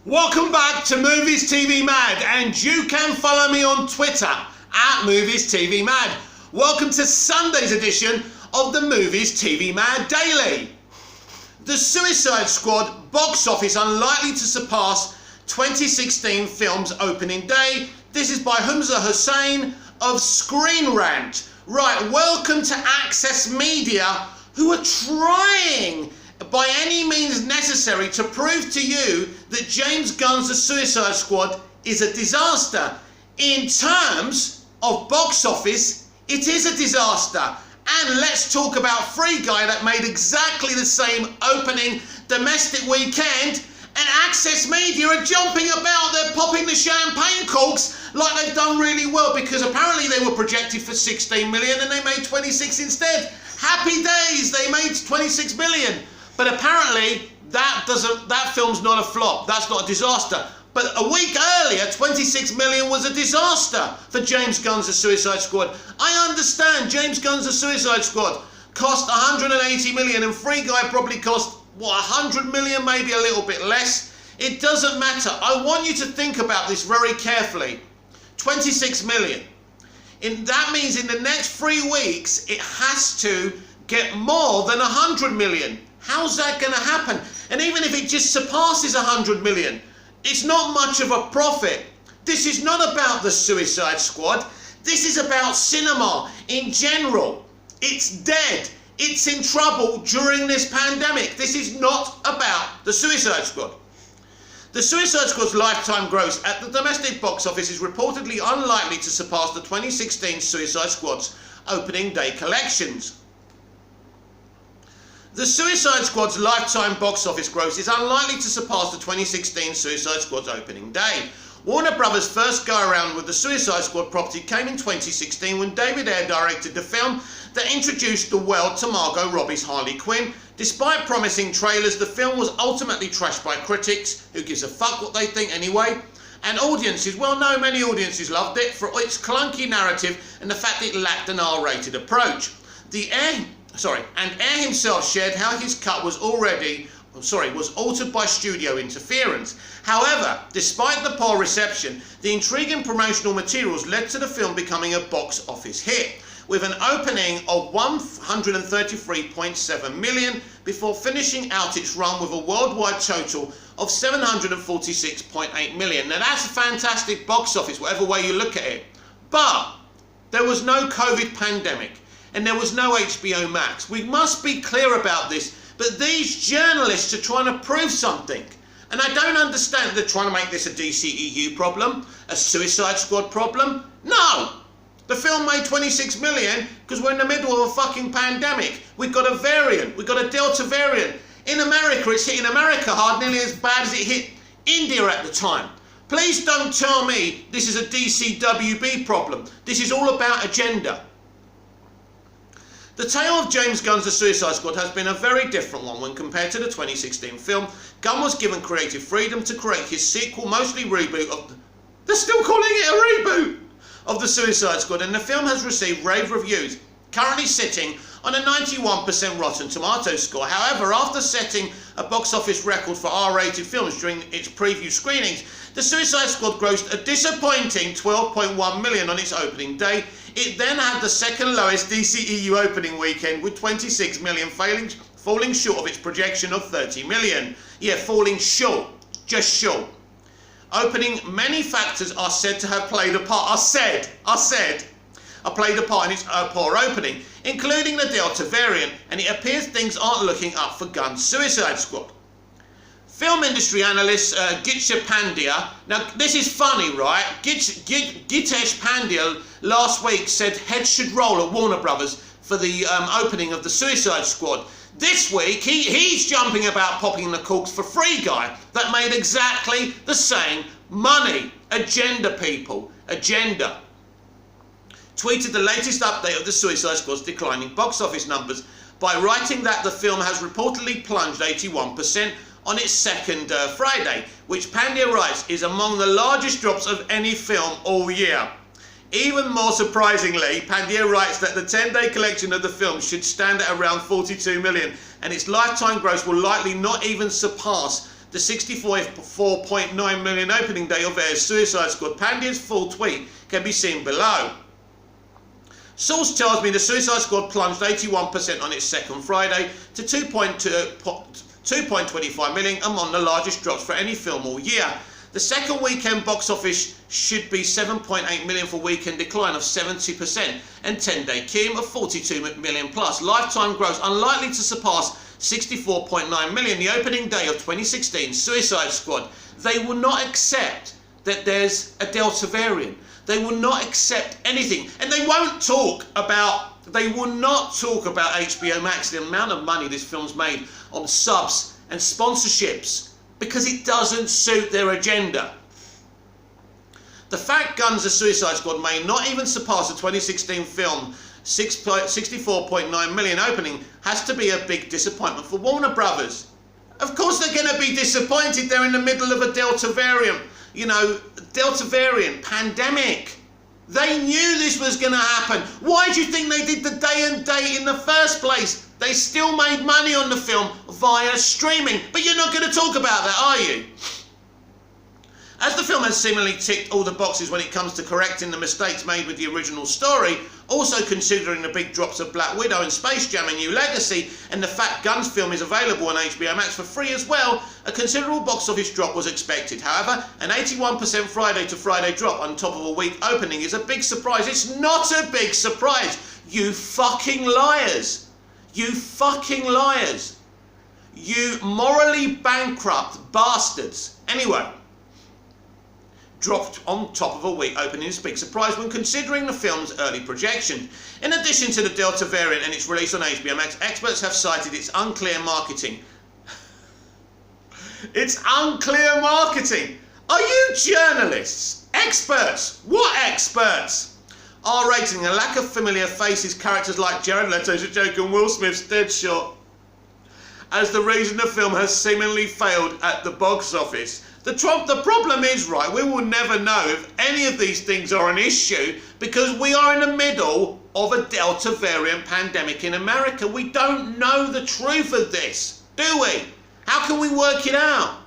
Welcome back to Movies TV Mad, and you can follow me on Twitter at Movies TV Mad. Welcome to Sunday's edition of the Movies TV Mad Daily. The Suicide Squad box office unlikely to surpass 2016 film's opening day. This is by Humza Hussain of Screen Rant. Right, welcome to Access Media, who are trying by any means necessary to prove to you that James Gunn's The Suicide Squad is a disaster. In terms of box office, it is a disaster. And let's talk about Free Guy that made exactly the same opening domestic weekend, and Access Media are jumping about, they're popping the champagne corks like they've done really well, because apparently they were projected for 16 million and they made 26 instead. Happy days, they made 26 million. But apparently that film's not a flop, that's not a disaster. But a week earlier, 26 million was a disaster for James Gunn's The Suicide Squad. I understand James Gunn's The Suicide Squad cost 180 million and Free Guy probably cost, what, 100 million, maybe a little bit less. It doesn't matter. I want you to think about this very carefully. 26 million. That means in the next 3 weeks, it has to get more than 100 million. How's that going to happen? And even if it just surpasses 100 million, it's not much of a profit. This is not about The Suicide Squad. This is about cinema in general. It's dead. It's in trouble during this pandemic. This is not about The Suicide Squad. The Suicide Squad's lifetime gross at the domestic box office is reportedly unlikely to surpass the 2016 Suicide Squad's opening day collections. The Suicide Squad's lifetime box office gross is unlikely to surpass the 2016 Suicide Squad's opening day. Warner Brothers' first go-around with the Suicide Squad property came in 2016 when David Ayer directed the film that introduced the world to Margot Robbie's Harley Quinn. Despite promising trailers, the film was ultimately trashed by critics, who gives a fuck what they think anyway, and audiences. Well, no, many audiences loved it for its clunky narrative and the fact it lacked an R-rated approach. Ayer himself shared how his cut was altered by studio interference. However, despite the poor reception, the intriguing promotional materials led to the film becoming a box office hit, with an opening of 133.7 million before finishing out its run with a worldwide total of 746.8 million. Now that's a fantastic box office, whatever way you look at it. But there was no COVID pandemic, and there was no HBO Max. We must be clear about this, but these journalists are trying to prove something. And I don't understand, they're trying to make this a dceu problem, a Suicide Squad problem. No! The film made 26 million because we're in the middle of a fucking pandemic. We've got a variant, we've got a Delta variant. In America, it's hitting America hard, nearly as bad as it hit India at the time. Please don't tell me this is a DCWB problem. This is all about agenda. The tale of James Gunn's The Suicide Squad has been a very different one when compared to the 2016 film. Gunn was given creative freedom to create his sequel, mostly reboot of... They're still calling it a reboot of The Suicide Squad, and the film has received rave reviews, currently sitting on a 91% Rotten Tomatoes score. However, after setting a box office record for R-rated films during its preview screenings, The Suicide Squad grossed a disappointing 12.1 million on its opening day. It then had the second lowest DCEU opening weekend, with 26 million falling short of its projection of 30 million. Yeah, falling short, just short. Opening, many factors are said to have played a part. Played a part in its poor opening, including the Delta variant, and it appears things aren't looking up for Gunn's Suicide Squad. Film industry analyst Gitesh Pandya, now this is funny, right? Gitesh Pandya last week said heads should roll at Warner Brothers for the opening of The Suicide Squad. This week, he's jumping about popping the corks for Free Guy that made exactly the same money. Agenda, people. Agenda. Tweeted the latest update of The Suicide Squad's declining box office numbers by writing that the film has reportedly plunged 81% on its second Friday, which Pandya writes is among the largest drops of any film all year. Even more surprisingly, Pandya writes that the 10-day collection of the film should stand at around 42 million, and its lifetime gross will likely not even surpass The 64.9 million opening day of Air's Suicide Squad. Pandya's full tweet can be seen below. Source tells me the Suicide Squad plunged 81% on its second Friday to 2.25 million, among the largest drops for any film all year. The second weekend box office should be 7.8 million for weekend decline of 70% and 10-day Kim of 42 million plus. Lifetime gross unlikely to surpass 64.9 million. The opening day of 2016 Suicide Squad. They will not accept that there's a Delta variant. They will not accept anything, and they won't talk about. They will not talk about HBO Max, the amount of money this film's made on subs and sponsorships, because it doesn't suit their agenda. The fact Guns of Suicide Squad may not even surpass the 2016 film 64.9 million opening has to be a big disappointment for Warner Brothers. Of course they're going to be disappointed. They're in the middle of a Delta variant. You know, Delta variant, pandemic. They knew this was going to happen. Why do you think they did the day and date in the first place? They still made money on the film via streaming. But you're not going to talk about that, are you? As the film has seemingly ticked all the boxes when it comes to correcting the mistakes made with the original story, also considering the big drops of Black Widow and Space Jam: A New Legacy, and the fact Guns film is available on HBO Max for free as well, a considerable box office drop was expected. However, an 81% Friday to Friday drop on top of a week opening is a big surprise. It's not a big surprise. You fucking liars. You fucking liars. You morally bankrupt bastards. Anyway, dropped on top of a week opening is a big surprise when considering the film's early projections. In addition to the Delta variant and its release on HBO Max, experts have cited its unclear marketing. It's unclear marketing. Are you journalists? Experts? What experts? R rating, a lack of familiar faces, characters like Jared Leto's Joker and Will Smith's Deadshot, as the reason the film has seemingly failed at the box office. The problem is, right, we will never know if any of these things are an issue because we are in the middle of a Delta variant pandemic in America. We don't know the truth of this, do we? How can we work it out?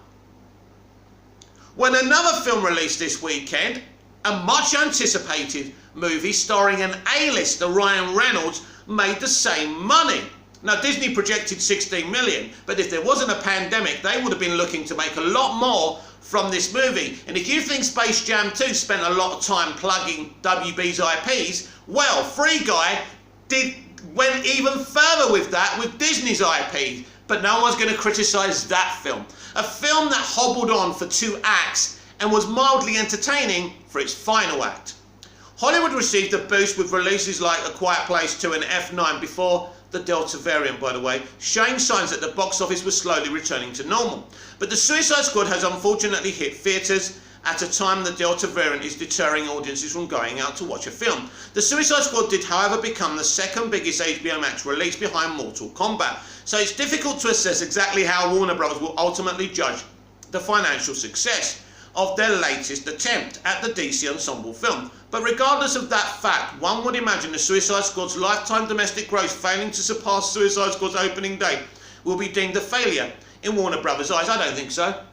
When another film released this weekend, a much anticipated movie starring an A-lister, Ryan Reynolds, made the same money. Now, Disney projected 16 million, but if there wasn't a pandemic, they would have been looking to make a lot more from this movie. And if you think Space Jam 2 spent a lot of time plugging WB's IPs, well, Free Guy went even further with that with Disney's IP. But no one's going to criticise that film. A film that hobbled on for 2 acts and was mildly entertaining for its final act. Hollywood received a boost with releases like A Quiet Place 2 and F9 before the Delta variant, by the way, showing signs that the box office was slowly returning to normal. But the Suicide Squad has unfortunately hit theatres at a time the Delta variant is deterring audiences from going out to watch a film. The Suicide Squad did, however, become the second biggest HBO Max release behind Mortal Kombat, so it's difficult to assess exactly how Warner Bros. Will ultimately judge the financial success of their latest attempt at the DC ensemble film. But regardless of that fact, one would imagine the Suicide Squad's lifetime domestic gross failing to surpass Suicide Squad's opening day will be deemed a failure in Warner Brothers' eyes. I don't think so.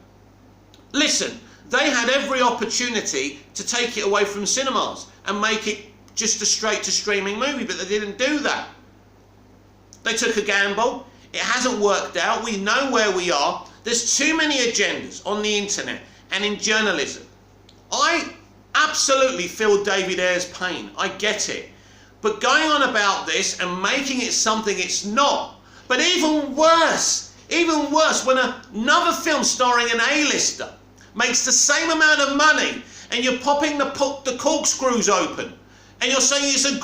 Listen, they had every opportunity to take it away from cinemas and make it just a straight to streaming movie, but they didn't do that. They took a gamble. It hasn't worked out. We know where we are. There's too many agendas on the internet and in journalism. I absolutely feel David Ayer's pain. I get it. But going on about this and making it something it's not. But even worse, when another film starring an A-lister makes the same amount of money and you're popping the corkscrews open and you're saying it's a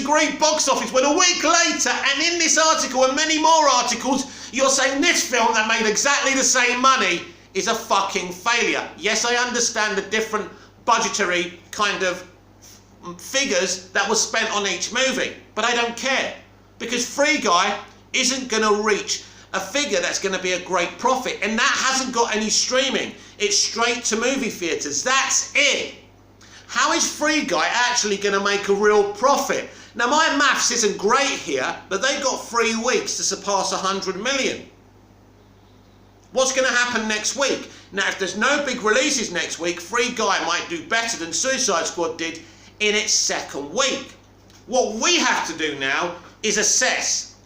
great box office, when a week later, and in this article and many more articles, you're saying this film that made exactly the same money is a fucking failure. Yes, I understand the different budgetary kind of figures that was spent on each movie, but I don't care, because Free Guy isn't going to reach a figure that's going to be a great profit, and that hasn't got any streaming. It's straight to movie theatres. That's it. How is Free Guy actually going to make a real profit? Now, my maths isn't great here, but they got 3 weeks to surpass 100 million. What's going to happen next week? Now, if there's no big releases next week, Free Guy might do better than Suicide Squad did in its second week. What we have to do now is assess.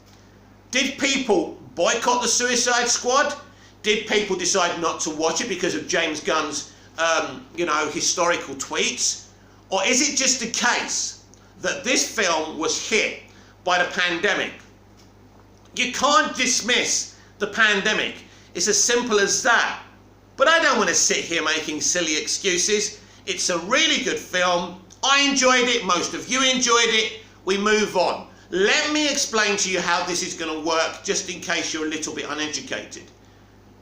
Did people boycott the Suicide Squad? Did people decide not to watch it because of James Gunn's, historical tweets? Or is it just a case that this film was hit by the pandemic? You can't dismiss the pandemic. It's as simple as that. But I don't want to sit here making silly excuses. It's a really good film. I enjoyed it. Most of you enjoyed it. We move on. Let me explain to you how this is going to work, just in case you're a little bit uneducated.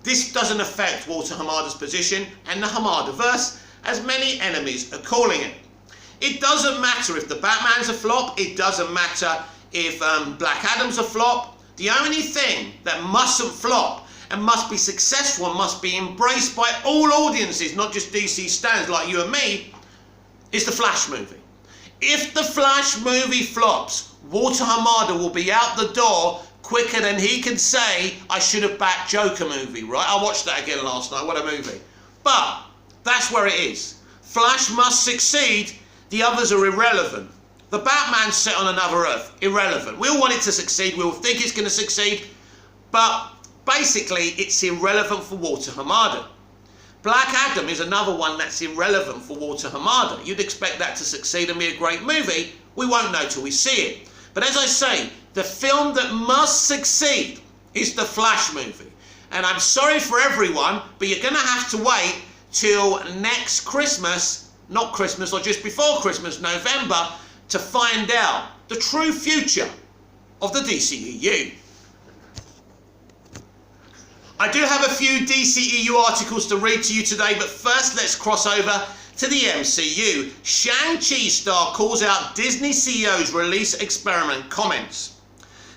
This doesn't affect Walter Hamada's position and the Hamadaverse, as many enemies are calling it. It doesn't matter if the Batman's a flop. It doesn't matter if Black Adam's a flop. The only thing that mustn't flop and must be successful and must be embraced by all audiences, not just DC stans like you and me, is the Flash movie. If the Flash movie flops, Walter Hamada will be out the door quicker than he can say, I should have backed Joker movie, right? I watched that again last night, what a movie. But that's where it is. Flash must succeed, the others are irrelevant. The Batman's set on another Earth, irrelevant. We all want it to succeed, we all think it's going to succeed, but basically it's irrelevant for Walter Hamada. Black Adam is another one that's irrelevant for Walter Hamada. You'd expect that to succeed and be a great movie. We won't know till we see it. But as I say, the film that must succeed is the Flash movie. And I'm sorry for everyone, but you're going to have to wait till next Christmas, not Christmas or just before Christmas, November, to find out the true future of the DCEU. I do have a few DCEU articles to read to you today, but first let's cross over to the MCU. Shang-Chi star calls out Disney CEO's release experiment comments.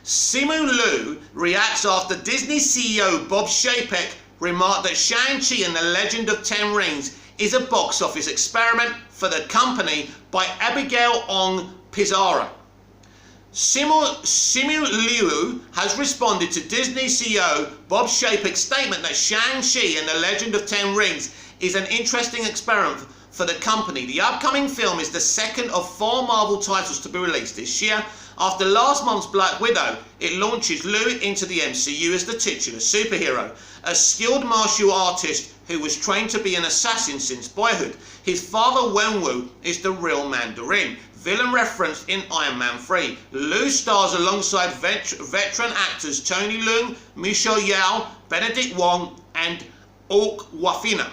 Simu Liu reacts after Disney CEO Bob Chapek remarked that Shang-Chi and the Legend of Ten Rings is a box office experiment for the company by Abigail Ong Pizarro. Simu Liu has responded to Disney CEO Bob Chapek's statement that Shang-Chi and the Legend of Ten Rings is an interesting experiment for the company. The upcoming film is the second of 4 Marvel titles to be released this year. After last month's Black Widow, it launches Liu into the MCU as the titular superhero, a skilled martial artist who was trained to be an assassin since boyhood. His father Wenwu is the real Mandarin, villain referenced in Iron Man 3. Liu stars alongside veteran actors Tony Leung, Michelle Yeoh, Benedict Wong and Awkwafina.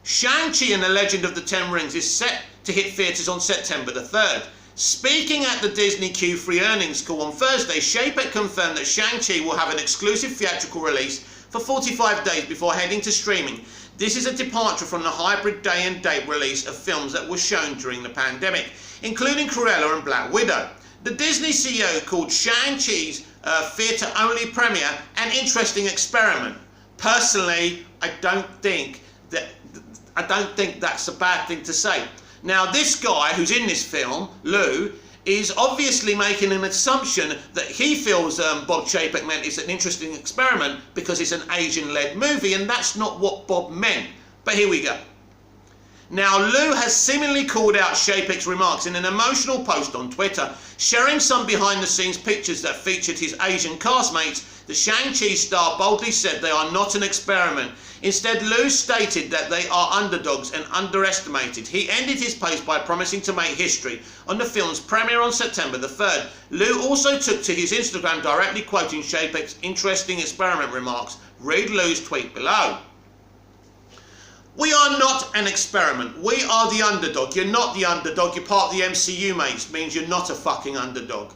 Shang-Chi and the Legend of the Ten Rings is set to hit theatres on September the 3rd. Speaking at the Disney Q3 earnings call on Thursday, Chapek confirmed that Shang-Chi will have an exclusive theatrical release for 45 days before heading to streaming. This is a departure from the hybrid day and date release of films that were shown during the pandemic, including Cruella and Black Widow. The Disney CEO called Shang-Chi's theatre-only premiere an interesting experiment. Personally, I don't think that's a bad thing to say. Now, this guy who's in this film, Liu, is obviously making an assumption that he feels Bob Chapek meant it's an interesting experiment because it's an Asian-led movie, and that's not what Bob meant. But here we go. Now, Liu has seemingly called out Chapek's remarks in an emotional post on Twitter, sharing some behind-the-scenes pictures that featured his Asian castmates. The Shang-Chi star boldly said they are not an experiment. Instead, Liu stated that they are underdogs and underestimated. He ended his post by promising to make history on the film's premiere on September the 3rd. Liu also took to his Instagram, directly quoting Chapek's interesting experiment remarks. Read Liu's tweet below. We are not an experiment. We are the underdog. You're not the underdog. You're part of the MCU, mates. Means you're not a fucking underdog.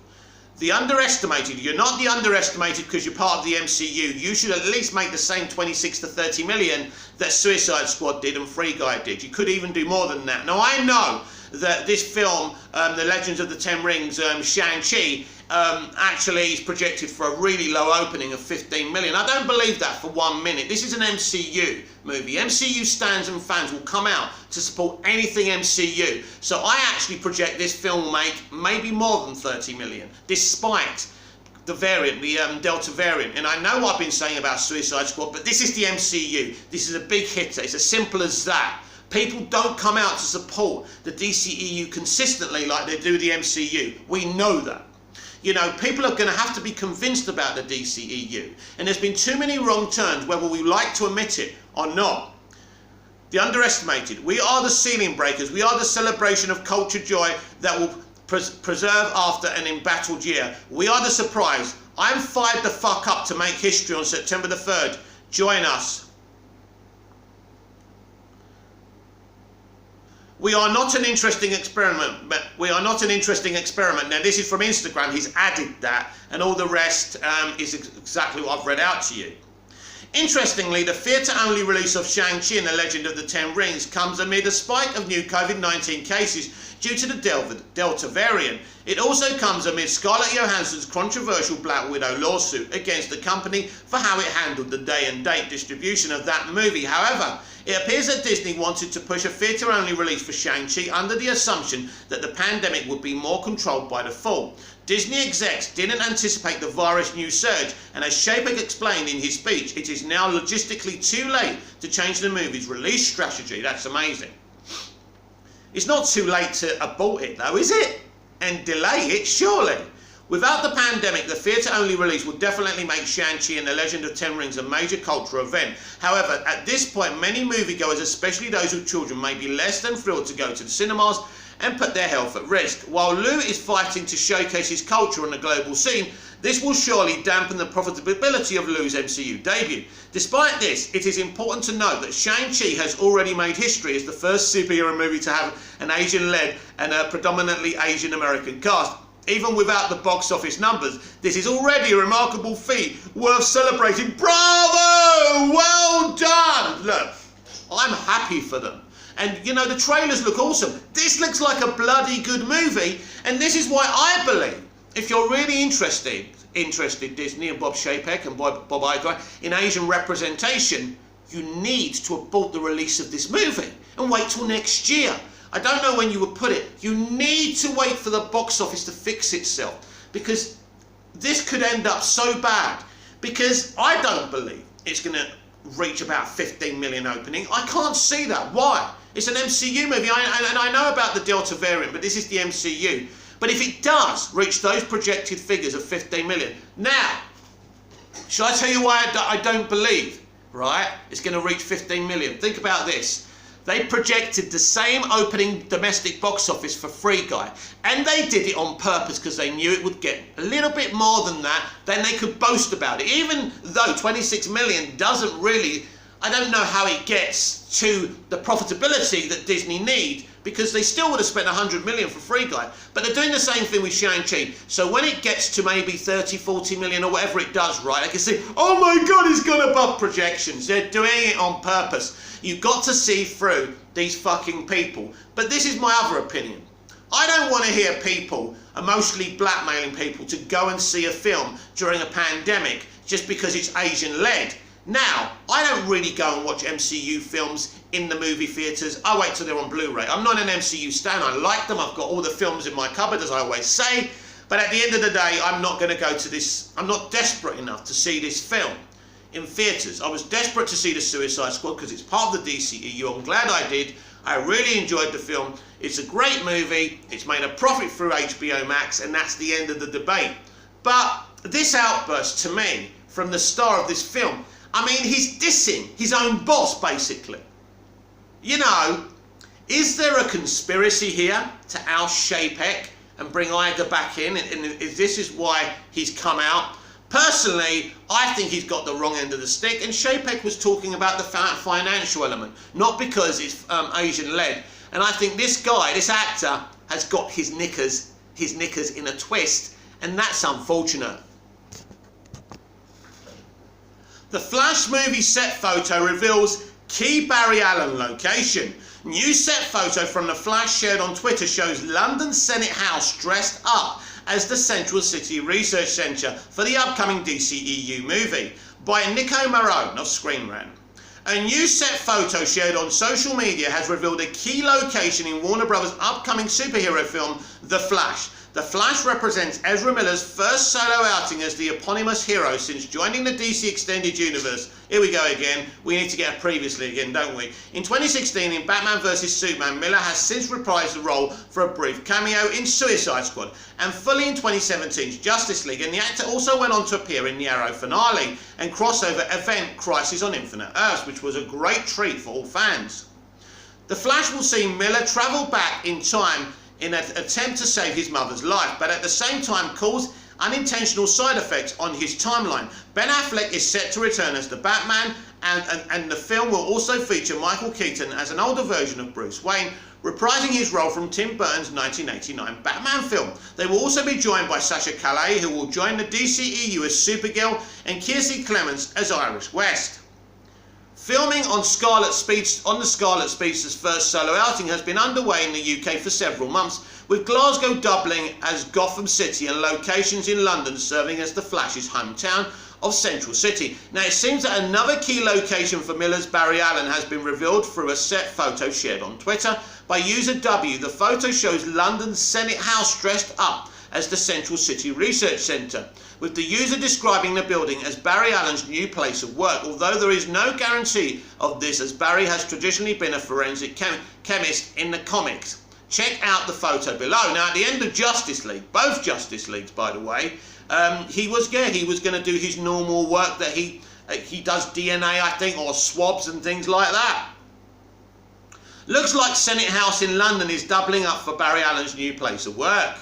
The underestimated. You're not the underestimated because you're part of the MCU. You should at least make the same 26 to 30 million that Suicide Squad did and Free Guy did. You could even do more than that. Now, I know that this film, The Legends of the Ten Rings, Shang-Chi, actually is projected for a really low opening of 15 million. I don't believe that for 1 minute. This is an MCU movie. MCU stans and fans will come out to support anything MCU. So I actually project this film will make maybe more than 30 million, despite the variant, the Delta variant. And I know what I've been saying about Suicide Squad, but this is the MCU. This is a big hitter. It's as simple as that. People don't come out to support the DCEU consistently like they do the MCU. We know that. You know, people are going to have to be convinced about the DCEU. And there's been too many wrong turns, whether we like to admit it or not. The underestimated. We are the ceiling breakers. We are the celebration of culture joy that will preserve after an embattled year. We are the surprise. I'm fired the fuck up to make history on September the 3rd. Join us. We are not an interesting experiment. But we are not an interesting experiment. Now, this is from Instagram. He's added that, and all the rest is exactly what I've read out to you. Interestingly, the theatre-only release of Shang-Chi and the Legend of the Ten Rings comes amid a spike of new COVID-19 cases due to the Delta variant. It also comes amid Scarlett Johansson's controversial Black Widow lawsuit against the company for how it handled the day and date distribution of that movie. However, it appears that Disney wanted to push a theatre-only release for Shang-Chi under the assumption that the pandemic would be more controlled by the fall. Disney execs didn't anticipate the virus news surge, and as Chapek explained in his speech, it is now logistically too late to change the movie's release strategy. That's amazing. It's not too late to abort it though, is it? And delay it, surely. Without the pandemic, the theatre-only release would definitely make Shang-Chi and the Legend of Ten Rings a major cultural event. However, at this point, many moviegoers, especially those with children, may be less than thrilled to go to the cinemas and put their health at risk. While Liu is fighting to showcase his culture on the global scene, this will surely dampen the profitability of Liu's MCU debut. Despite this, it is important to note that Shang-Chi has already made history as the first superhero movie to have an Asian-led and a predominantly Asian-American cast. Even without the box office numbers, this is already a remarkable feat worth celebrating. Bravo! Well done! Look, I'm happy for them. And, you know, the trailers look awesome. This looks like a bloody good movie. And this is why I believe, if you're really interested, Disney and Bob Chapek and Bob Iger, in Asian representation, you need to abort the release of this movie and wait till next year. I don't know when you would put it. You need to wait for the box office to fix itself, because this could end up so bad. Because I don't believe it's going to reach about 15 million opening. I can't see that. Why? It's an MCU movie, and I know about the Delta variant, but this is the MCU. But if it does reach those projected figures of 15 million, now, shall I tell you why I don't believe, right, it's going to reach 15 million? Think about this. They projected the same opening domestic box office for Free Guy, and they did it on purpose because they knew it would get a little bit more than that, then they could boast about it. Even though 26 million doesn't really, I don't know how it gets to the profitability that Disney need, because they still would have spent 100 million for Free Guy. But they're doing the same thing with Shang-Chi. So when it gets to maybe 30, 40 million or whatever it does, right, they can say, oh my God, it's gone above projections. They're doing it on purpose. You've got to see through these fucking people. But this is my other opinion. I don't want to hear people emotionally blackmailing people to go and see a film during a pandemic just because it's Asian-led. Now, I don't really go and watch MCU films in the movie theatres. I wait till they're on Blu-ray. I'm not an MCU stan. I like them. I've got all the films in my cupboard, as I always say. But at the end of the day, I'm not going to go to this. I'm not desperate enough to see this film in theatres. I was desperate to see the Suicide Squad because it's part of the DCEU. I'm glad I did. I really enjoyed the film. It's a great movie. It's made a profit through HBO Max, and that's the end of the debate. But this outburst, to me, from the star of this film, I mean, he's dissing his own boss, basically. You know, is there a conspiracy here to oust Chapek and bring Iger back in? And this is why he's come out? Personally, I think he's got the wrong end of the stick, and Chapek was talking about the financial element, not because it's Asian-led. And I think this guy, this actor, has got his knickers in a twist, and that's unfortunate. The Flash movie set photo reveals key Barry Allen location. New set photo from The Flash shared on Twitter shows London Senate House dressed up as the Central City Research Centre for the upcoming DCEU movie by Nico Marone of Screen Rant. A new set photo shared on social media has revealed a key location in Warner Bros.' upcoming superhero film, The Flash. The Flash represents Ezra Miller's first solo outing as the eponymous hero since joining the DC Extended Universe. Here we go again. We need to get a previously again, don't we? In 2016, in Batman vs Superman, Miller has since reprised the role for a brief cameo in Suicide Squad, and fully in 2017's Justice League, and the actor also went on to appear in the Arrow finale and crossover event Crisis on Infinite Earths, which was a great treat for all fans. The Flash will see Miller travel back in time in an attempt to save his mother's life, but at the same time cause unintentional side effects on his timeline. Ben Affleck is set to return as the Batman, and the film will also feature Michael Keaton as an older version of Bruce Wayne, reprising his role from Tim Burton's 1989 Batman film. They will also be joined by Sasha Calle, who will join the DCEU as Supergirl, and Kiersey Clemons as Iris West. Filming on the Scarlet Speedster's first solo outing has been underway in the UK for several months, with Glasgow doubling as Gotham City and locations in London serving as the Flash's hometown of Central City. Now it seems that another key location for Miller's Barry Allen has been revealed through a set photo shared on Twitter by user W. The photo shows London's Senate House dressed up as the Central City Research Centre, with the user describing the building as Barry Allen's new place of work, although there is no guarantee of this, as Barry has traditionally been a forensic chemist in the comics. Check out the photo below. Now at the end of Justice League, both Justice Leagues by the way, he was going to do his normal work that he does DNA, I think, or swabs and things like that. Looks like Senate House in London is doubling up for Barry Allen's new place of work.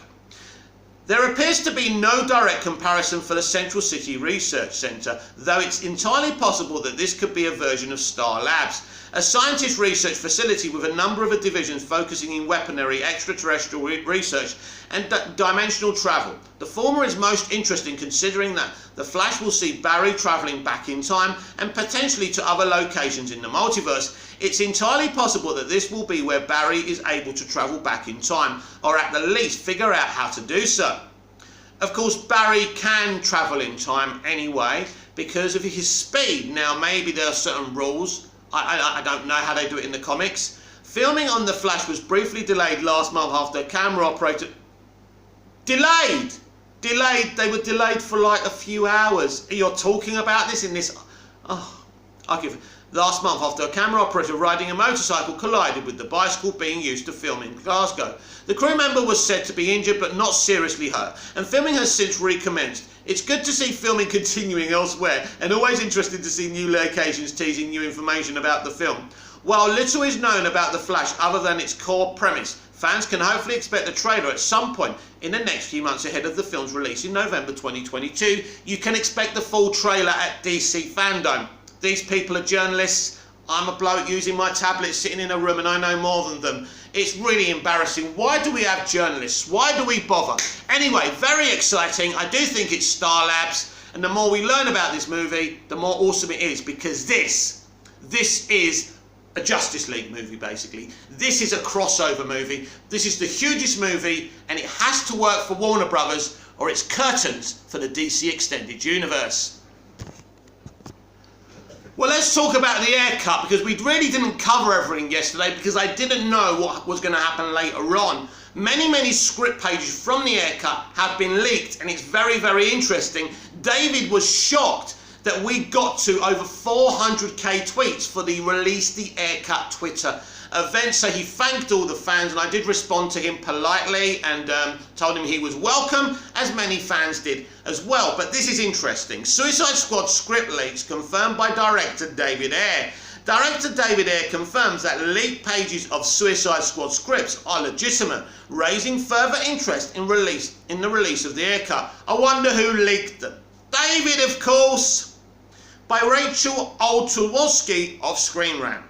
There appears to be no direct comparison for the Central City Research Centre, though it's entirely possible that this could be a version of Star Labs, a scientist research facility with a number of divisions focusing in weaponry, extraterrestrial research and dimensional travel. The former is most interesting considering that the Flash will see Barry travelling back in time and potentially to other locations in the multiverse. It's entirely possible that this will be where Barry is able to travel back in time, or at the least figure out how to do so. Of course, Barry can travel in time anyway because of his speed. Now maybe there are certain rules. I don't know how they do it in the comics. Filming on The Flash was briefly delayed last month after a camera operator... Delayed! They were delayed for like a few hours. You're talking about this in this... Oh, I'll give it... Last month after a camera operator riding a motorcycle collided with the bicycle being used to film in Glasgow. The crew member was said to be injured but not seriously hurt, and filming has since recommenced. It's good to see filming continuing elsewhere, and always interesting to see new locations teasing new information about the film. While little is known about The Flash other than its core premise, fans can hopefully expect the trailer at some point in the next few months ahead of the film's release in November 2022. You can expect the full trailer at DC Fandom. These people are journalists. I'm a bloke using my tablet sitting in a room and I know more than them. It's really embarrassing. Why do we have journalists? Why do we bother? Anyway, very exciting. I do think it's Star Labs, and the more we learn about this movie, the more awesome it is, because this is a Justice League movie, basically. This is a crossover movie. This is the hugest movie, and it has to work for Warner Brothers, or it's curtains for the DC Extended Universe. Well, let's talk about the air cut, because we really didn't cover everything yesterday because I didn't know what was going to happen later on. Many script pages from the air cut have been leaked, and it's very, very interesting. David was shocked that we got to over 400k tweets for the Release the Air Cut Twitter event, so he thanked all the fans, and I did respond to him politely and told him he was welcome, as many fans did as well. But this is interesting. Suicide Squad script leaks confirmed by director David Ayer. Director David Ayer confirms that leaked pages of Suicide Squad scripts are legitimate, raising further interest in the release of the air cut. I wonder who leaked them. David, of course, by Rachel Oltulowski of Screen Rant.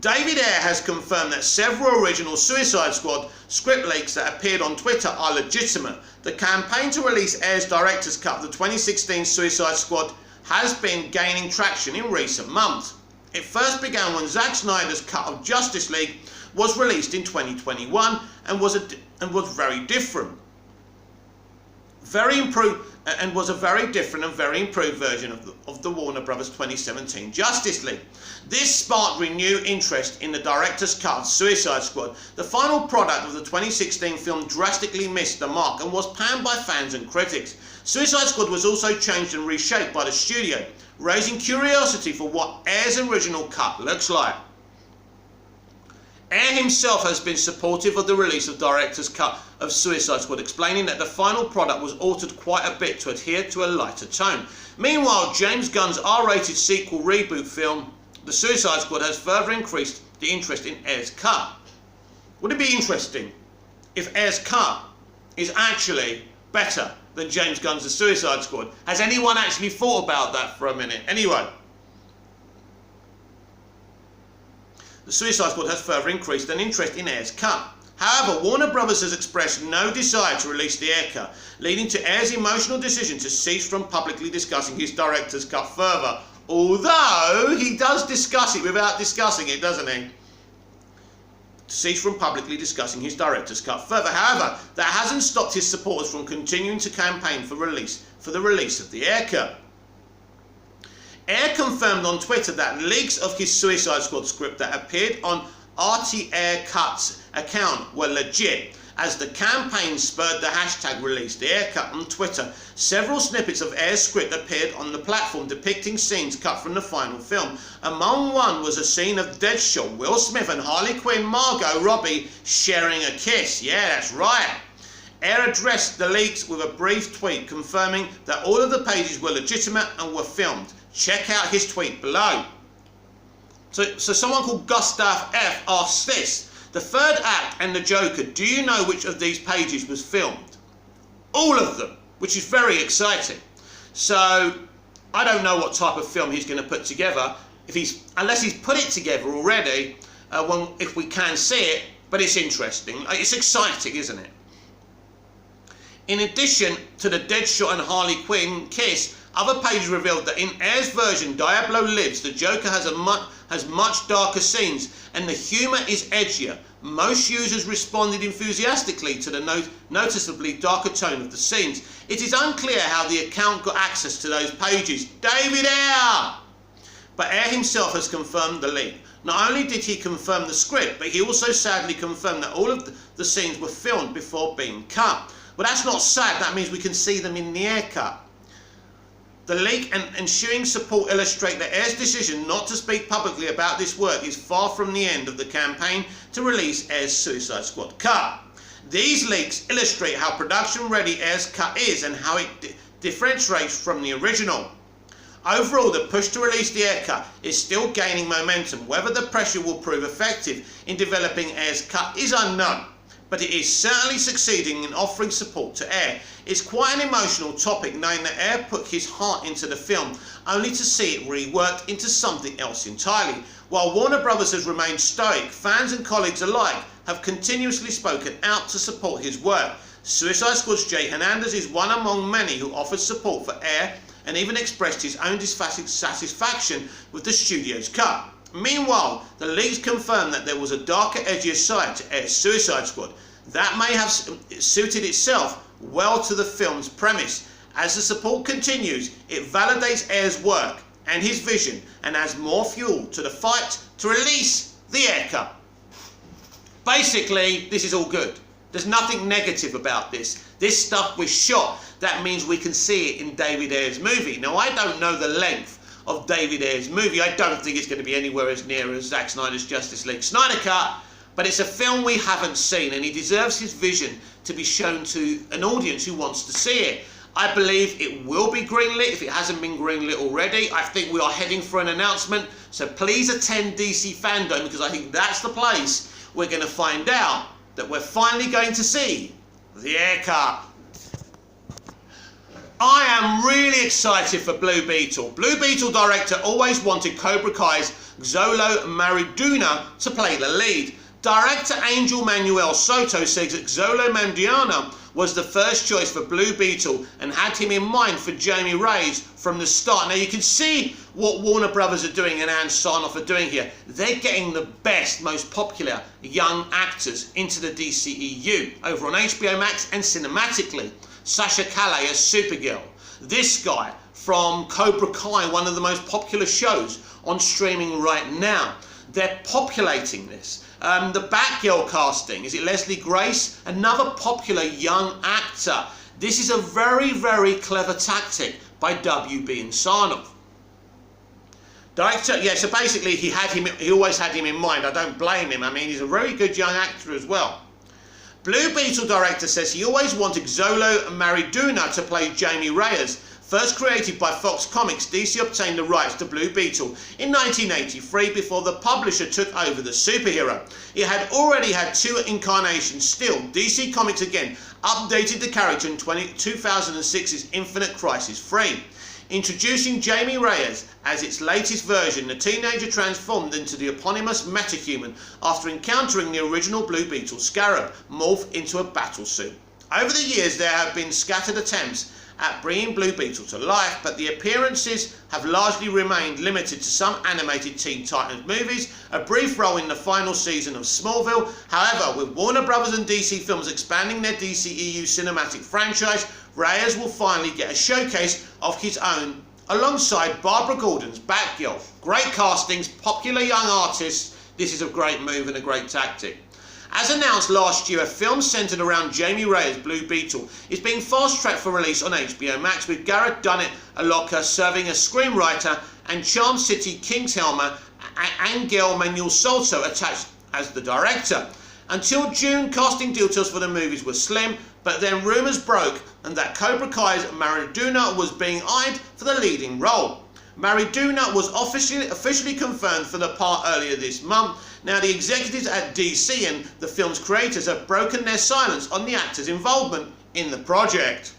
David Ayer has confirmed that several original Suicide Squad script leaks that appeared on Twitter are legitimate. The campaign to release Ayer's director's cut of the 2016 Suicide Squad has been gaining traction in recent months. It first began when Zack Snyder's cut of Justice League was released in 2021 and was very different. very improved, and was a very different and very improved version of the Warner Brothers 2017 Justice League. This sparked renewed interest in the director's cut of Suicide Squad. The final product of the 2016 film drastically missed the mark and was panned by fans and critics. Suicide Squad was also changed and reshaped by the studio, raising curiosity for what Ayer's original cut looks like. Ayer himself has been supportive of the release of director's cut of Suicide Squad, explaining that the final product was altered quite a bit to adhere to a lighter tone. Meanwhile, James Gunn's R-rated sequel reboot film, The Suicide Squad, has further increased the interest in Ayer's cut. Would it be interesting if Ayer's cut is actually better than James Gunn's The Suicide Squad? Has anyone actually thought about that for a minute? Anyway, The Suicide Squad has further increased an interest in Ayer's cut. However, Warner Brothers has expressed no desire to release the Ayer cut, leading to Ayer's emotional decision to cease from publicly discussing his director's cut further. Although he does discuss it without discussing it, doesn't he? To cease from publicly discussing his director's cut further. However, that hasn't stopped his supporters from continuing to campaign for the release of the Ayer cut. Ayer confirmed on Twitter that leaks of his Suicide Squad script that appeared on RT Ayer Cut's account were legit. As the campaign spurred the hashtag Release the Ayer Cut on Twitter, several snippets of Ayer's script appeared on the platform depicting scenes cut from the final film. Among one was a scene of Deadshot, Will Smith and Harley Quinn Margot Robbie sharing a kiss. Yeah, that's right. Ayer addressed the leaks with a brief tweet confirming that all of the pages were legitimate and were filmed. Check out his tweet below. So someone called Gustav F asks this: the third act and the Joker, do you know which of these pages was filmed? All of them, which is very exciting. So I don't know what type of film he's going to put together, unless he's put it together already, if we can see it, but it's interesting. It's exciting, isn't it? In addition to the Deadshot and Harley Quinn kiss, other pages revealed that in Ayer's version, Diablo Lives, the Joker has much darker scenes and the humour is edgier. Most users responded enthusiastically to the noticeably darker tone of the scenes. It is unclear how the account got access to those pages. David Ayer! But Ayer himself has confirmed the leak. Not only did he confirm the script, but he also sadly confirmed that all of the scenes were filmed before being cut. Well, that's not sad, that means we can see them in the Ayer cut. The leak and ensuing support illustrate that Ayer's decision not to speak publicly about this work is far from the end of the campaign to release Ayer's Suicide Squad cut. These leaks illustrate how production-ready Ayer's cut is and how it differentiates from the original. Overall, the push to release the Ayer cut is still gaining momentum. Whether the pressure will prove effective in developing Ayer's cut is unknown, but it is certainly succeeding in offering support to Ayer. It's quite an emotional topic knowing that Ayer put his heart into the film only to see it reworked into something else entirely. While Warner Brothers has remained stoic, fans and colleagues alike have continuously spoken out to support his work. Suicide Squad's Jay Hernandez is one among many who offered support for Ayer and even expressed his own dissatisfaction with the studio's cut. Meanwhile, the leaks confirmed that there was a darker, edgier side to Ayer's Suicide Squad that may have suited itself well to the film's premise. As the support continues, it validates Ayer's work and his vision and adds more fuel to the fight to release the Ayer cut. Basically, this is all good. There's nothing negative about this. This stuff was shot. That means we can see it in David Ayer's movie. Now, I don't know the length of David Ayer's movie. I don't think it's going to be anywhere as near as Zack Snyder's Justice League Snyder Cut, but it's a film we haven't seen and he deserves his vision to be shown to an audience who wants to see it. I believe it will be greenlit if it hasn't been greenlit already. I think we are heading for an announcement, so please attend DC Fandom because I think that's the place we're going to find out that we're finally going to see the Ayer cut. I am really excited for Blue Beetle. Blue Beetle director always wanted Cobra Kai's Xolo Maridueña to play the lead. Director Angel Manuel Soto says that Xolo Maridueña was the first choice for Blue Beetle and had him in mind for Jamie Reyes from the start. Now you can see what Warner Brothers are doing and Ann Sarnoff are doing here. They're getting the best, most popular young actors into the DCEU over on HBO Max and cinematically. Sasha Calle as Supergirl. This guy from Cobra Kai, one of the most popular shows on streaming right now. They're populating this. The Batgirl casting, is it Leslie Grace? Another popular young actor. This is a very, very clever tactic by WB Insanov. Director, yeah, so basically he always had him in mind. I don't blame him. I mean, he's a very good young actor as well. Blue Beetle director says he always wanted Xolo Mariduna to play Jamie Reyes. First created by Fox Comics, DC obtained the rights to Blue Beetle in 1983 before the publisher took over the superhero. It had already had 2 incarnations. Still, DC Comics again updated the character in 2006's Infinite Crisis 3. Introducing Jamie Reyes as its latest version, the teenager transformed into the eponymous metahuman after encountering the original Blue Beetle Scarab, morphed into a battlesuit. Over the years there have been scattered attempts at bringing Blue Beetle to life, but the appearances have largely remained limited to some animated Teen Titans movies, a brief role in the final season of Smallville. However, with Warner Brothers and DC Films expanding their DCEU cinematic franchise, Reyes will finally get a showcase of his own alongside Barbara Gordon's Batgirl. Great castings, popular young artists. This is a great move and a great tactic. As announced last year, a film centered around Jamie Reyes' Blue Beetle is being fast-tracked for release on HBO Max, with Gareth Dunnett Aloka serving as screenwriter and Charm City King's Helmer and Angel Manuel Soto attached as the director. Until June, casting details for the movies were slim, but then rumours broke and that Cobra Kai's Mariduna was being eyed for the leading role. Mariduna was officially confirmed for the part earlier this month. Now, the executives at DC and the film's creators have broken their silence on the actor's involvement in the project.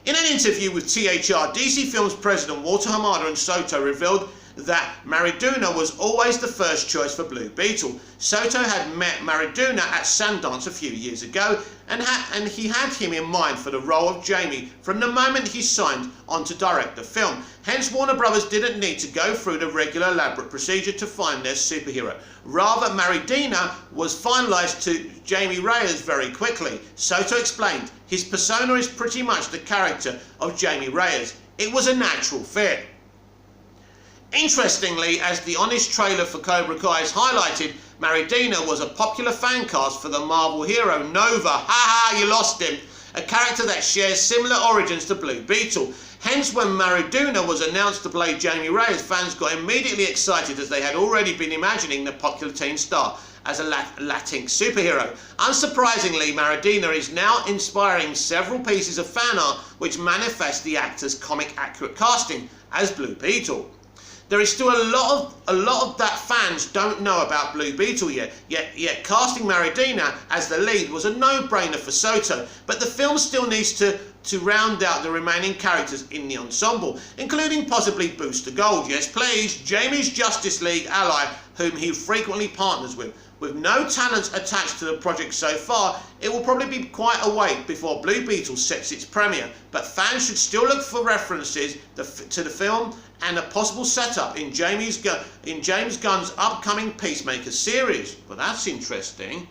In an interview with THR, DC Films president Walter Hamada and Soto revealed that Mariduna was always the first choice for Blue Beetle. Soto had met Mariduna at Sundance a few years ago and he had him in mind for the role of Jamie from the moment he signed on to direct the film. Hence, Warner Brothers didn't need to go through the regular elaborate procedure to find their superhero. Rather, Mariduna was finalised to Jamie Reyes very quickly. Soto explained, his persona is pretty much the character of Jamie Reyes. It was a natural fit. Interestingly, as the honest trailer for Cobra Kai has highlighted, Mariduna was a popular fan cast for the Marvel hero Nova. Haha, you lost him. A character that shares similar origins to Blue Beetle. Hence, when Mariduna was announced to play Jamie Reyes, fans got immediately excited as they had already been imagining the popular teen star as a Latinx superhero. Unsurprisingly, Mariduna is now inspiring several pieces of fan art which manifest the actor's comic-accurate casting as Blue Beetle. There is still a lot of that fans don't know about Blue Beetle yet casting Mariduna as the lead was a no-brainer for Soto, but the film still needs to round out the remaining characters in the ensemble, including possibly Booster Gold. Yes please, Jamie's Justice League ally, whom he frequently partners with. With no talents attached to the project so far, it will probably be quite a wait before Blue Beetle sets its premiere, but fans should still look for references to the film and a possible setup in James Gunn's upcoming Peacemaker series. Well, that's interesting.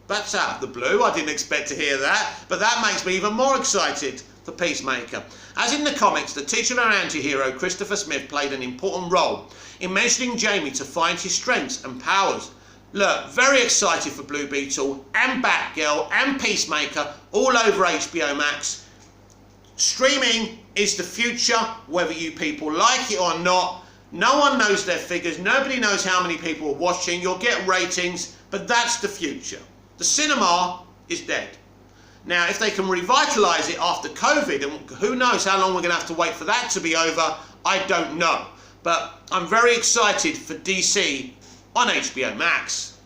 That's out of the blue. I didn't expect to hear that, but that makes me even more excited for Peacemaker. As in the comics, the titular anti-hero Christopher Smith played an important role in mentioning Jamie to find his strengths and powers. Look, very excited for Blue Beetle and Batgirl and Peacemaker all over HBO Max. Streaming is the future, whether you people like it or not. No one knows their figures, nobody knows how many people are watching, you'll get ratings, but that's the future. The cinema is dead. Now, if they can revitalise it after COVID, and who knows how long we're going to have to wait for that to be over, I don't know. But I'm very excited for DC on HBO Max.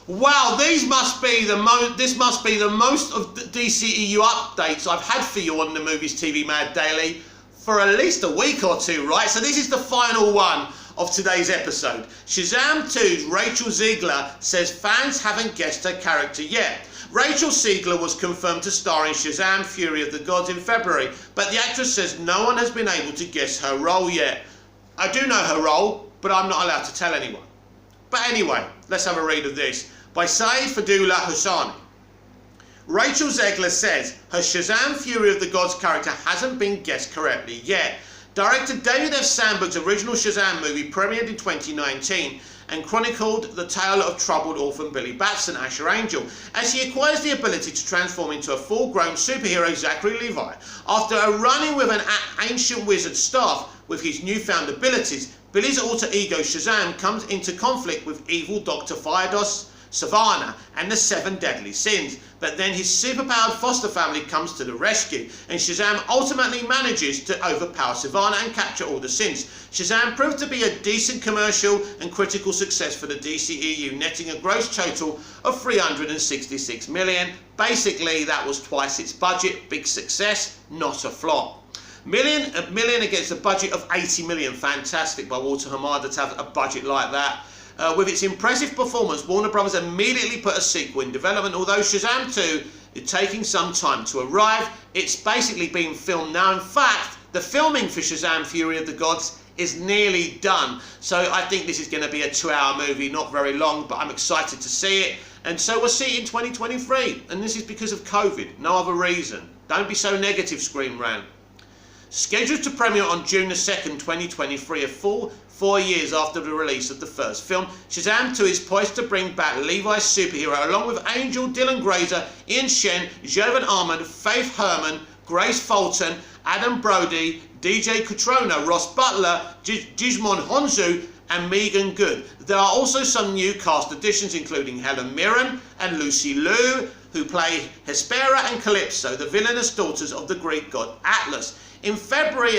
Wow, this must be the most of the DCEU updates I've had for you on the Movies TV Mad Daily for at least a week or two, right? So this is the final one of today's episode. Shazam 2's Rachel Zegler says fans haven't guessed her character yet. Rachel Zegler was confirmed to star in Shazam Fury of the Gods in February, but the actress says no one has been able to guess her role yet. I do know her role, but I'm not allowed to tell anyone. But anyway, let's have a read of this by Saeed Fadullah Hosseini. Rachel Zegler says her Shazam Fury of the Gods character hasn't been guessed correctly yet. Director David F. Sandberg's original Shazam movie premiered in 2019 and chronicled the tale of troubled orphan Billy Batson, Asher Angel, as he acquires the ability to transform into a full-grown superhero, Zachary Levi. After a run-in with an ancient wizard staff with his newfound abilities, Billy's alter ego Shazam comes into conflict with evil Dr. Thiodos Savannah and the 7 deadly sins, but then his superpowered foster family comes to the rescue, and Shazam ultimately manages to overpower Savannah and capture all the sins. Shazam proved to be a decent commercial and critical success for the DCEU, netting a gross total of $366 million. Basically, that was twice its budget. Big success, not a flop. A million against a budget of 80 million. Fantastic by Walter Hamada to have a budget like that. With its impressive performance, Warner Bros. Immediately put a sequel in development. Although Shazam 2 is taking some time to arrive, it's basically being filmed now. In fact, the filming for Shazam Fury of the Gods is nearly done. So I think this is going to be a 2-hour movie, not very long, but I'm excited to see it. And so we'll see it in 2023. And this is because of COVID, no other reason. Don't be so negative, Screen Rant. Scheduled to premiere on June the 2nd, 2023, a full 4 years after the release of the first film, Shazam 2 is poised to bring back Levi's superhero along with Angel, Dylan Grazer, Ian Shen, Jovan Armand, Faith Herman, Grace Fulton, Adam Brody, DJ Cutrona, Ross Butler, Gizmon Honzu, and Megan Good. There are also some new cast additions, including Helen Mirren and Lucy Liu, who play Hespera and Calypso, the villainous daughters of the Greek god Atlas. In February,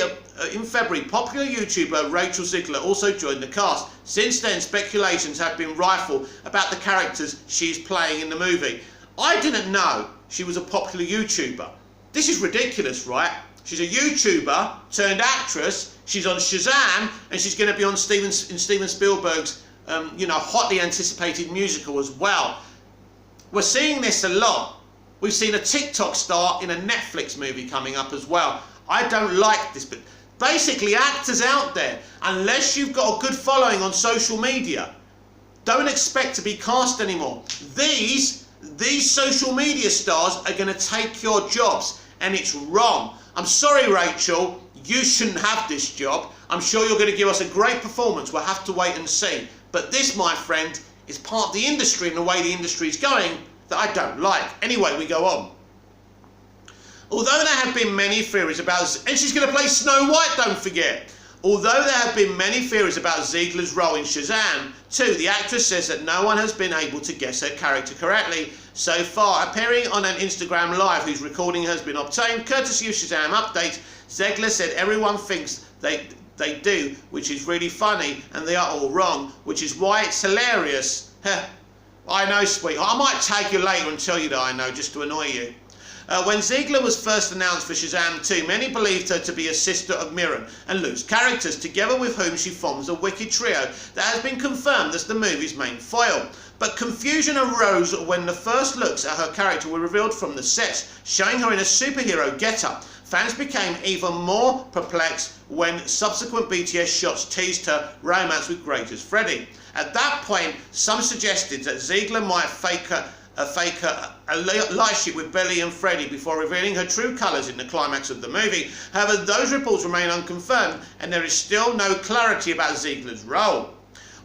popular YouTuber Rachel Zegler also joined the cast. Since then, speculations have been rife about the characters she's playing in the movie. I didn't know she was a popular YouTuber. This is ridiculous, right? She's a YouTuber turned actress. She's on Shazam, and she's going to be on Steven Spielberg's, hotly anticipated musical as well. We're seeing this a lot. We've seen a TikTok star in a Netflix movie coming up as well. I don't like this, but basically actors out there, unless you've got a good following on social media, don't expect to be cast anymore. These social media stars are going to take your jobs, and it's wrong. I'm sorry, Rachel, you shouldn't have this job. I'm sure you're going to give us a great performance. We'll have to wait and see. But this, my friend, is part of the industry and the way the industry is going that I don't like. Anyway, we go on. Although there have been many theories about... And she's going to play Snow White, don't forget. Although there have been many theories about Ziegler's role in Shazam 2, the actress says that no one has been able to guess her character correctly so far. Appearing on an Instagram Live, whose recording has been obtained courtesy of Shazam Update, Ziegler said everyone thinks they do, which is really funny, and they are all wrong, which is why it's hilarious. I know, sweetheart. I might tag you later and tell you that I know, just to annoy you. When Ziegler was first announced for Shazam 2, many believed her to be a sister of Mirren and Luke's characters, together with whom she forms a wicked trio that has been confirmed as the movie's main foil. But confusion arose when the first looks at her character were revealed from the sets, showing her in a superhero getup. Fans became even more perplexed when subsequent BTS shots teased her romance with Grazer's Freddy. At that point, some suggested that Ziegler might fake a light ship with Billy and Freddy before revealing her true colours in the climax of the movie. However, those reports remain unconfirmed, and there is still no clarity about Ziegler's role.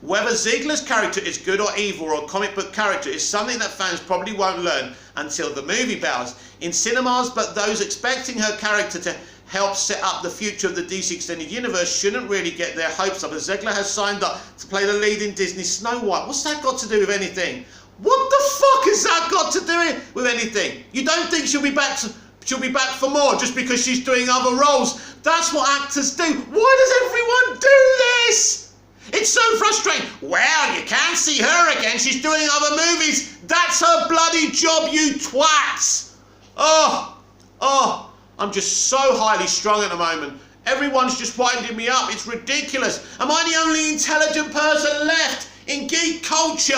Whether Ziegler's character is good or evil or a comic book character is something that fans probably won't learn until the movie bells in cinemas, but those expecting her character to help set up the future of the DC Extended Universe shouldn't really get their hopes up, as Ziegler has signed up to play the lead in Disney's Snow White. What's that got to do with anything? What the fuck has that got to do with anything? You don't think she'll be back for more just because she's doing other roles? That's what actors do. Why does everyone do this? It's so frustrating. Well, you can't see her again. She's doing other movies. That's her bloody job, you twats. Oh, I'm just so highly strung at the moment. Everyone's just winding me up. It's ridiculous. Am I the only intelligent person left in geek culture?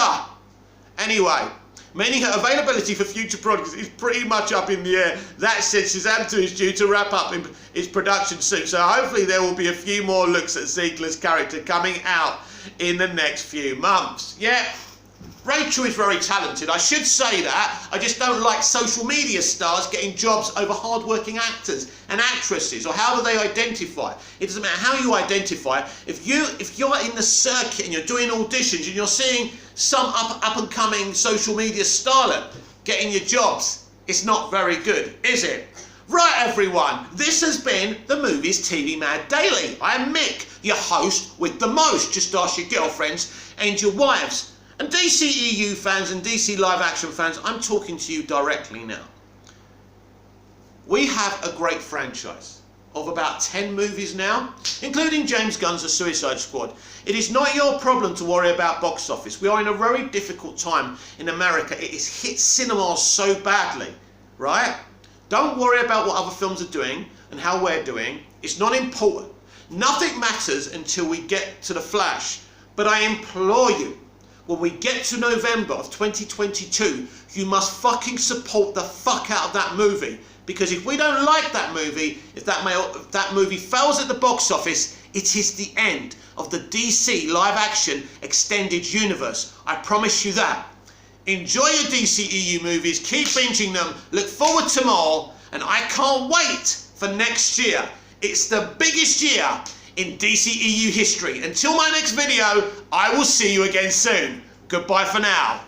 Anyway, meaning her availability for future projects is pretty much up in the air. That said, Shazam 2 is due to wrap up its production soon, so hopefully there will be a few more looks at Ziegler's character coming out in the next few months. Yeah, Rachel is very talented. I should say that. I just don't like social media stars getting jobs over hard-working actors and actresses, or however they identify. It doesn't matter how you identify. If you're in the circuit and you're doing auditions and you're seeing some up-and-coming social media starlet getting your jobs, it's not very good, is it? Right, everyone, this has been the Movies TV Mad Daily. I'm Mick, your host with the most. Just ask your girlfriends and your wives. And DCEU fans and DC live action fans, I'm talking to you directly now. We have a great franchise of about 10 movies now, including James Gunn's The Suicide Squad. It is not your problem to worry about box office. We are in a very difficult time in America. It has hit cinemas so badly, right? Don't worry about what other films are doing and how we're doing. It's not important. Nothing matters until we get to The Flash. But I implore you, when we get to November of 2022, you must fucking support the fuck out of that movie. Because if we don't like that movie, if that movie fails at the box office, it is the end of the DC live action extended universe. I promise you that. Enjoy your DCEU movies, keep binging them, look forward to more, and I can't wait for next year. It's the biggest year in DCEU history. Until my next video, I will see you again soon. Goodbye for now.